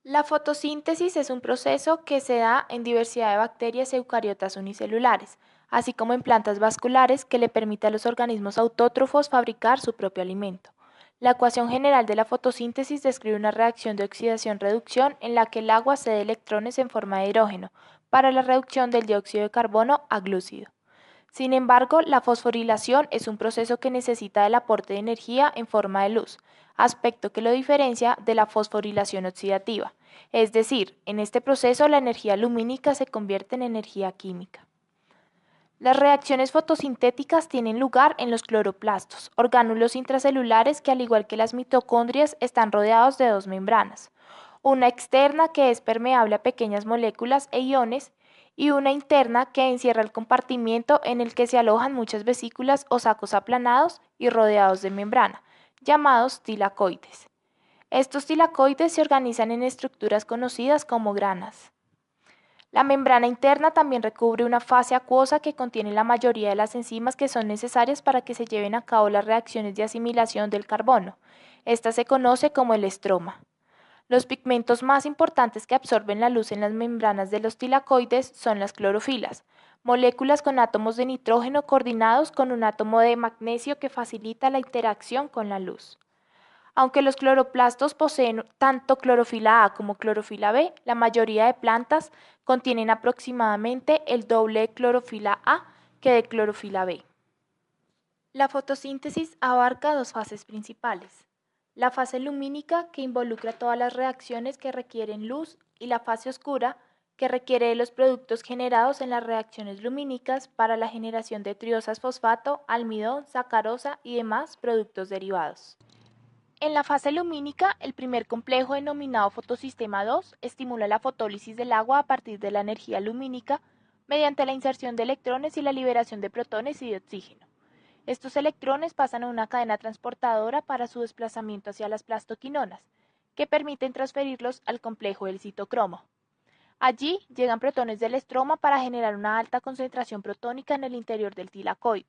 La fotosíntesis es un proceso que se da en diversidad de bacterias eucariotas unicelulares, así como en plantas vasculares que le permite a los organismos autótrofos fabricar su propio alimento. La ecuación general de la fotosíntesis describe una reacción de oxidación-reducción en la que el agua cede electrones en forma de hidrógeno para la reducción del dióxido de carbono a glúcido. Sin embargo, la fosforilación es un proceso que necesita el aporte de energía en forma de luz, aspecto que lo diferencia de la fosforilación oxidativa. Es decir, en este proceso la energía lumínica se convierte en energía química. Las reacciones fotosintéticas tienen lugar en los cloroplastos, orgánulos intracelulares que al igual que las mitocondrias están rodeados de dos membranas, una externa que es permeable a pequeñas moléculas e iones y una interna que encierra el compartimiento en el que se alojan muchas vesículas o sacos aplanados y rodeados de membrana, llamados tilacoides. Estos tilacoides se organizan en estructuras conocidas como granas. La membrana interna también recubre una fase acuosa que contiene la mayoría de las enzimas que son necesarias para que se lleven a cabo las reacciones de asimilación del carbono. Esta se conoce como el estroma. Los pigmentos más importantes que absorben la luz en las membranas de los tilacoides son las clorofilas, moléculas con átomos de nitrógeno coordinados con un átomo de magnesio que facilita la interacción con la luz. Aunque los cloroplastos poseen tanto clorofila A como clorofila B, la mayoría de plantas contienen aproximadamente el doble de clorofila A que de clorofila B. La fotosíntesis abarca dos fases principales: la fase lumínica, que involucra todas las reacciones que requieren luz, y la fase oscura, que requiere de los productos generados en las reacciones lumínicas para la generación de triosas fosfato, almidón, sacarosa y demás productos derivados. En la fase lumínica, el primer complejo denominado fotosistema 2 estimula la fotólisis del agua a partir de la energía lumínica mediante la inserción de electrones y la liberación de protones y de oxígeno. Estos electrones pasan a una cadena transportadora para su desplazamiento hacia las plastoquinonas, que permiten transferirlos al complejo del citocromo. Allí llegan protones del estroma para generar una alta concentración protónica en el interior del tilacoide.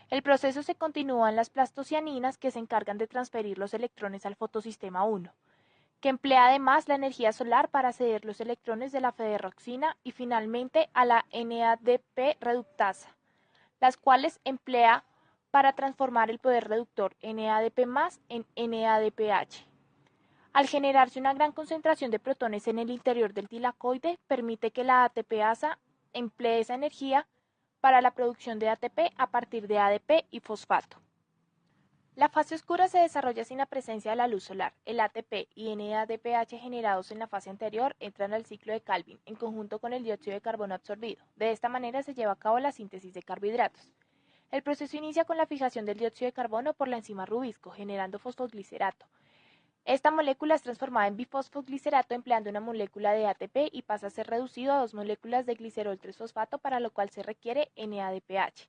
El proceso se continúa en las plastocianinas, que se encargan de transferir los electrones al fotosistema 1, que emplea además la energía solar para ceder los electrones de la ferroxina, y finalmente a la NADP reductasa, las cuales emplea para transformar el poder reductor NADP+ en NADPH. Al generarse una gran concentración de protones en el interior del tilacoide, permite que la ATPasa emplee esa energía para la producción de ATP a partir de ADP y fosfato. La fase oscura se desarrolla sin la presencia de la luz solar. El ATP y NADPH generados en la fase anterior entran al ciclo de Calvin en conjunto con el dióxido de carbono absorbido. De esta manera se lleva a cabo la síntesis de carbohidratos. El proceso inicia con la fijación del dióxido de carbono por la enzima Rubisco, generando fosfoglicerato. Esta molécula es transformada en bifosfoglicerato empleando una molécula de ATP y pasa a ser reducido a dos moléculas de glicerol 3-fosfato, para lo cual se requiere NADPH.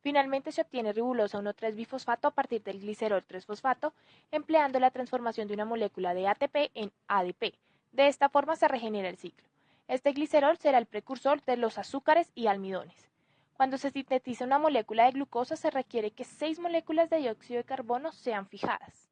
Finalmente se obtiene ribulosa 1,3-bifosfato a partir del glicerol 3-fosfato, empleando la transformación de una molécula de ATP en ADP. De esta forma se regenera el ciclo. Este glicerol será el precursor de los azúcares y almidones. Cuando se sintetiza una molécula de glucosa, se requiere que 6 moléculas de dióxido de carbono sean fijadas.